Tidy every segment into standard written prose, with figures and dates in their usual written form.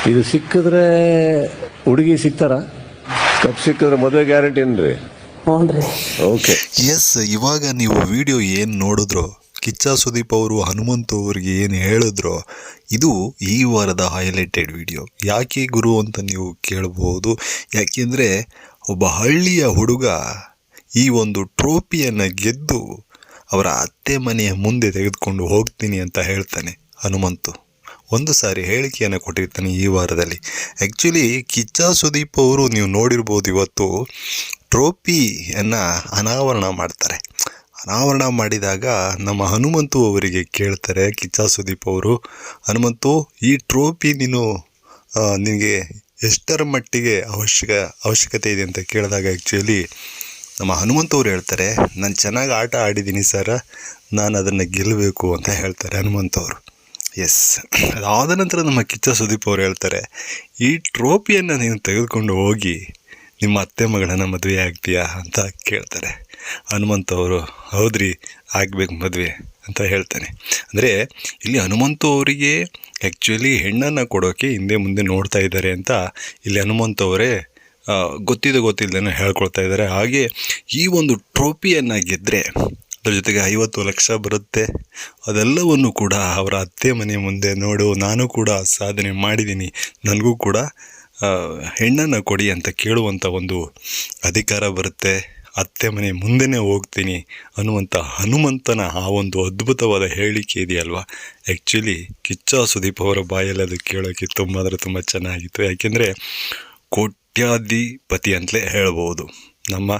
ಇದು ಸಿಕ್ಕಿದ್ರೆ ಹುಡುಗಿ ಸಿಗ್ತಾರ? ಕಪ್ ಸಿಕ್ಕಿದ್ರೆ ಮದುವೆ ಗ್ಯಾರಂಟಿ ಏನ್ರಿ? ಹ್ಞೂ ರೀ. ಓಕೆ. ಎಸ್, ಇವಾಗ ನೀವು ವಿಡಿಯೋ ಏನು ನೋಡಿದ್ರೋ, ಕಿಚ್ಚ ಸುದೀಪ್ ಅವರು ಹನುಮಂತು ಅವ್ರಿಗೆ ಏನು ಹೇಳಿದ್ರೋ, ಇದು ಈ ವಾರದ ಹೈಲೈಟೆಡ್ ವಿಡಿಯೋ. ಯಾಕೆ ಗುರು ಅಂತ ನೀವು ಕೇಳ್ಬೋದು. ಯಾಕೆಂದರೆ ಒಬ್ಬ ಹಳ್ಳಿಯ ಹುಡುಗ ಈ ಒಂದು ಟ್ರೋಫಿಯನ್ನು ಗೆದ್ದು ಅವರ ಅತ್ತೆ ಮನೆಯ ಮುಂದೆ ತೆಗೆದುಕೊಂಡು ಹೋಗ್ತೀನಿ ಅಂತ ಹೇಳ್ತಾನೆ ಹನುಮಂತು. ಒಂದು ಸಾರಿ ಹೇಳಿಕೆಯನ್ನು ಕೊಟ್ಟಿರ್ತಾನೆ ಈ ವಾರದಲ್ಲಿ. ಆ್ಯಕ್ಚುಲಿ ಕಿಚ್ಚ ಸುದೀಪ್ ಅವರು ನೀವು ನೋಡಿರ್ಬೋದು, ಇವತ್ತು ಟ್ರೋಫಿಯನ್ನು ಅನಾವರಣ ಮಾಡ್ತಾರೆ. ಅನಾವರಣ ಮಾಡಿದಾಗ ನಮ್ಮ ಹನುಮಂತು ಅವರಿಗೆ ಕೇಳ್ತಾರೆ ಕಿಚ್ಚ ಸುದೀಪ್ ಅವರು, ಹನುಮಂತು, ಈ ಟ್ರೋಫಿ ನಿನಗೆ ಎಷ್ಟರ ಮಟ್ಟಿಗೆ ಅವಶ್ಯಕತೆ ಇದೆ ಅಂತ ಕೇಳಿದಾಗ ಆ್ಯಕ್ಚುಲಿ ನಮ್ಮ ಹನುಮಂತು ಅವರು ಹೇಳ್ತಾರೆ, ನಾನು ಚೆನ್ನಾಗಿ ಆಟ ಆಡಿದ್ದೀನಿ ಸರ್, ನಾನು ಅದನ್ನು ಗೆಲ್ಲಬೇಕು ಅಂತ ಹೇಳ್ತಾರೆ ಹನುಮಂತು ಅವರು. ಎಸ್, ಅದಾದ ನಂತರ ನಮ್ಮ ಕಿಚ್ಚ ಸುದೀಪ್ ಅವರು ಹೇಳ್ತಾರೆ, ಈ ಟ್ರೋಫಿಯನ್ನು ನೀನು ತೆಗೆದುಕೊಂಡು ಹೋಗಿ ನಿಮ್ಮ ಅತ್ತೆ ಮಗಳನ್ನ ಮದುವೆ ಆಗ್ತೀಯಾ ಅಂತ ಕೇಳ್ತಾರೆ. ಹನುಮಂತು ಅವರು, ಹೌದ್ರಿ, ಆಗಬೇಕು ಮದುವೆ ಅಂತ ಹೇಳ್ತಾನೆ. ಅಂದರೆ ಇಲ್ಲಿ ಹನುಮಂತು ಅವರಿಗೆ ಆ್ಯಕ್ಚುಲಿ ಹೆಣ್ಣನ್ನು ಕೊಡೋಕ್ಕೆ ಹಿಂದೆ ಮುಂದೆ ನೋಡ್ತಾ ಇದ್ದಾರೆ ಅಂತ ಇಲ್ಲಿ ಹನುಮಂತು ಅವರೇ ಗೊತ್ತಿಲ್ಲದೇನೋ ಹೇಳ್ಕೊಳ್ತಾ ಇದ್ದಾರೆ. ಹಾಗೆ ಈ ಒಂದು ಟ್ರೋಫಿಯನ್ನು ಗೆದ್ದರೆ ಅದ್ರ ಜೊತೆಗೆ 50 ಲಕ್ಷ ಬರುತ್ತೆ. ಅದೆಲ್ಲವನ್ನು ಕೂಡ ಅವರ ಅತ್ತೆ ಮನೆ ಮುಂದೆ ನೋಡು, ನಾನು ಕೂಡ ಸಾಧನೆ ಮಾಡಿದ್ದೀನಿ, ನನಗೂ ಕೂಡ ಹೆಣ್ಣನ್ನು ಕೊಡಿ ಅಂತ ಕೇಳುವಂಥ ಒಂದು ಅಧಿಕಾರ ಬರುತ್ತೆ. ಅತ್ತೆ ಮನೆ ಮುಂದೆನೇ ಹೋಗ್ತೀನಿ ಅನ್ನುವಂಥ ಹನುಮಂತನ ಆ ಒಂದು ಅದ್ಭುತವಾದ ಹೇಳಿಕೆ ಇದೆಯಲ್ವಾ, ಆ್ಯಕ್ಚುಲಿ ಕಿಚ್ಚ ಸುದೀಪ್ ಅವರ ಬಾಯಲ್ಲಿ ಅದು ಕೇಳೋಕ್ಕೆ ತುಂಬ ಚೆನ್ನಾಗಿತ್ತು. ಯಾಕೆಂದರೆ ಕೋಟ್ಯಾಧಿಪತಿ ಅಂತಲೇ ಹೇಳ್ಬೋದು ನಮ್ಮ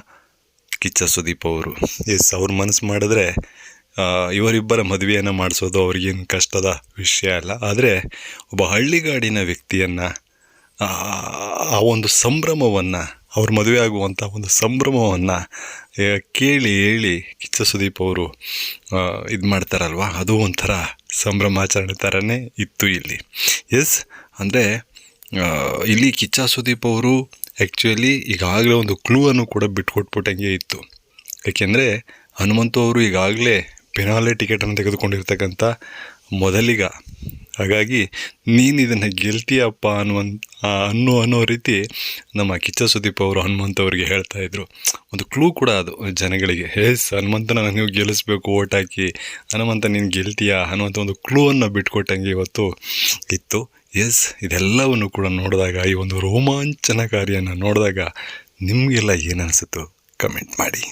ಕಿಚ್ಚ ಸುದೀಪ್ ಅವರು. ಎಸ್, ಅವ್ರ ಮನಸ್ಸು ಮಾಡಿದ್ರೆ ಇವರಿಬ್ಬರ ಮದುವೆಯನ್ನು ಮಾಡಿಸೋದು ಅವ್ರಿಗೇನು ಕಷ್ಟದ ವಿಷಯ ಅಲ್ಲ. ಆದರೆ ಒಬ್ಬ ಹಳ್ಳಿಗಾಡಿನ ವ್ಯಕ್ತಿಯನ್ನು ಆ ಒಂದು ಸಂಭ್ರಮವನ್ನು, ಅವ್ರ ಮದುವೆ ಆಗುವಂಥ ಒಂದು ಸಂಭ್ರಮವನ್ನು ಕೇಳಿ ಹೇಳಿ ಕಿಚ್ಚ ಸುದೀಪ್ ಅವರು ಇದು ಮಾಡ್ತಾರಲ್ವ, ಅದು ಒಂಥರ ಸಂಭ್ರಮಾಚರಣೆ ಥರನೇ ಇತ್ತು ಇಲ್ಲಿ. ಎಸ್, ಅಂದರೆ ಇಲ್ಲಿ ಕಿಚ್ಚ ಸುದೀಪ್ ಅವರು ಆ್ಯಕ್ಚುಲಿ ಈಗಾಗಲೇ ಒಂದು ಕ್ಲೂವನ್ನು ಕೂಡ ಬಿಟ್ಕೊಟ್ಬಿಟ್ಟಂಗೆ ಇತ್ತು. ಏಕೆಂದರೆ ಹನುಮಂತು ಅವರು ಈಗಾಗಲೇ ಪೆನಾಲೆ ಟಿಕೆಟನ್ನು ತೆಗೆದುಕೊಂಡಿರ್ತಕ್ಕಂಥ ಮೊದಲಿಗ. ಹಾಗಾಗಿ ನೀನು ಇದನ್ನು ಗೆಲ್ತೀಯಪ್ಪ ಅನ್ನೋ ರೀತಿ ನಮ್ಮ ಕಿಚ್ಚ ಸುದೀಪ್ ಅವರು ಹನುಮಂತ ಅವರಿಗೆ ಹೇಳ್ತಾಯಿದ್ರು. ಒಂದು ಕ್ಲೂ ಕೂಡ ಅದು ಜನಗಳಿಗೆ, ಎಸ್, ಹನುಮಂತನ ನೀವು ಗೆಲ್ಲಿಸ್ಬೇಕು, ಓಟ್ ಹಾಕಿ, ಹನುಮಂತ ನೀನು ಗೆಲ್ತೀಯಾ ಅನ್ನುವಂಥ ಒಂದು ಕ್ಲೂವನ್ನು ಬಿಟ್ಕೊಟ್ಟಂಗೆ ಇವತ್ತು ಇತ್ತು. ಎಸ್, ಇದೆಲ್ಲವನ್ನು ಕೂಡ ನೋಡಿದಾಗ, ಈ ಒಂದು ರೋಮಾಂಚನಕಾರಿಯನ್ನು ನೋಡಿದಾಗ ನಿಮಗೆಲ್ಲ ಏನು ಅನಿಸುತ್ತೋ ಕಮೆಂಟ್ ಮಾಡಿ.